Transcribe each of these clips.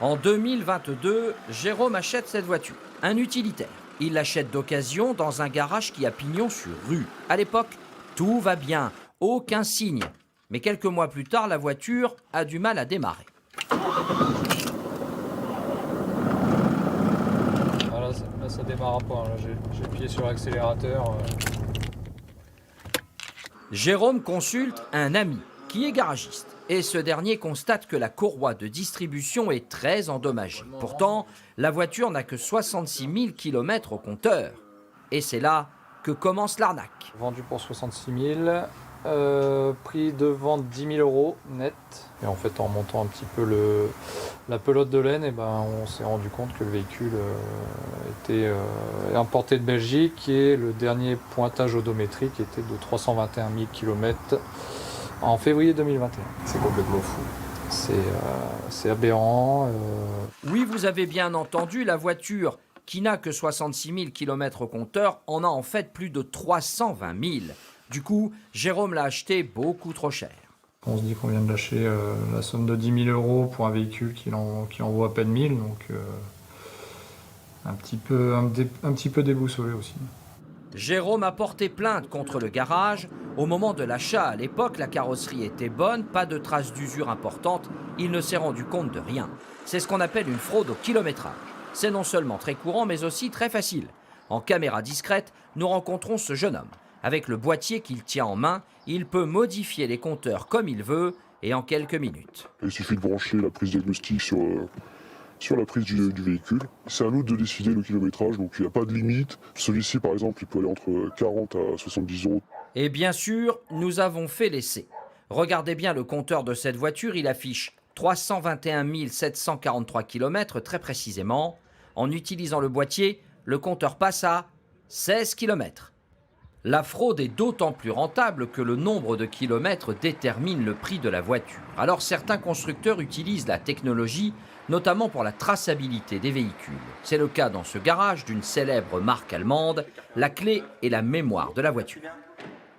En 2022, Jérôme achète cette voiture, un utilitaire. Il l'achète d'occasion dans un garage qui a pignon sur rue. À l'époque, tout va bien, aucun signe. Mais quelques mois plus tard, la voiture a du mal à démarrer. Ah là, ça démarre pas. Là, j'ai appuyé sur l'accélérateur. Jérôme consulte un ami qui est garagiste. Et ce dernier constate que la courroie de distribution est très endommagée. Pourtant, la voiture n'a que 66 000 km au compteur. Et c'est là que commence l'arnaque. Vendu pour 66 000, prix de vente 10 000 € net. Et en fait, en montant un petit peu la pelote de laine, on s'est rendu compte que le véhicule était importé de Belgique et le dernier pointage odométrique était de 321 000 km en février 2021. C'est complètement fou. C'est aberrant. Oui, vous avez bien entendu, la voiture qui n'a que 66 000 km au compteur en a en fait plus de 320 000. Du coup, Jérôme l'a acheté beaucoup trop cher. On se dit qu'on vient de lâcher la somme de 10 000 € pour un véhicule qui en vaut à peine 1000, donc un petit peu déboussolé aussi. Jérôme a porté plainte contre le garage. Au moment de l'achat, à l'époque, la carrosserie était bonne, pas de traces d'usure importantes. Il ne s'est rendu compte de rien. C'est ce qu'on appelle une fraude au kilométrage. C'est non seulement très courant, mais aussi très facile. En caméra discrète, nous rencontrons ce jeune homme. Avec le boîtier qu'il tient en main, il peut modifier les compteurs comme il veut et en quelques minutes. Il suffit de brancher la prise diagnostique sur la prise du véhicule. C'est à nous de décider le kilométrage, donc il n'y a pas de limite. Celui-ci, par exemple, il peut aller entre 40 à 70 €. Et bien sûr, nous avons fait l'essai. Regardez bien le compteur de cette voiture, il affiche 321 743 km très précisément. En utilisant le boîtier, le compteur passe à 16 km. La fraude est d'autant plus rentable que le nombre de kilomètres détermine le prix de la voiture. Alors certains constructeurs utilisent la technologie, notamment pour la traçabilité des véhicules. C'est le cas dans ce garage d'une célèbre marque allemande. La clé est la mémoire de la voiture.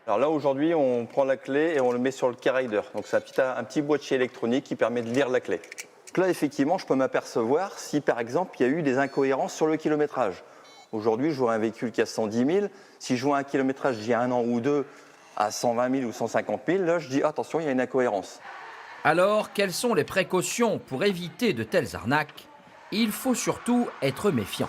Alors là, aujourd'hui, on prend la clé et on le met sur le key-rider. Donc c'est un petit boîtier électronique qui permet de lire la clé. Donc là, effectivement, je peux m'apercevoir si, par exemple, il y a eu des incohérences sur le kilométrage. Aujourd'hui, je vois un véhicule qui a 110 000. Si je vois un kilométrage d'il y a un an ou deux à 120 000 ou 150 000, là, je dis attention, il y a une incohérence. Alors, quelles sont les précautions pour éviter de telles arnaques? Il faut surtout être méfiant.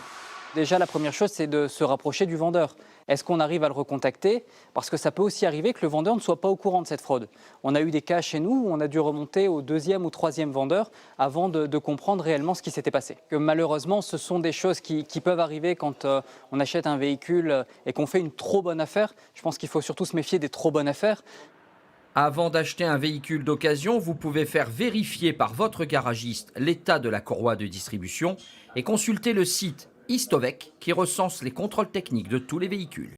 Déjà, la première chose, c'est de se rapprocher du vendeur. Est-ce qu'on arrive à le recontacter? Parce que ça peut aussi arriver que le vendeur ne soit pas au courant de cette fraude. On a eu des cas chez nous où on a dû remonter au deuxième ou troisième vendeur avant de comprendre réellement ce qui s'était passé. Que malheureusement, ce sont des choses qui peuvent arriver quand on achète un véhicule et qu'on fait une trop bonne affaire. Je pense qu'il faut surtout se méfier des trop bonnes affaires. Avant d'acheter un véhicule d'occasion, vous pouvez faire vérifier par votre garagiste l'état de la courroie de distribution et consulter le site Istovec qui recense les contrôles techniques de tous les véhicules.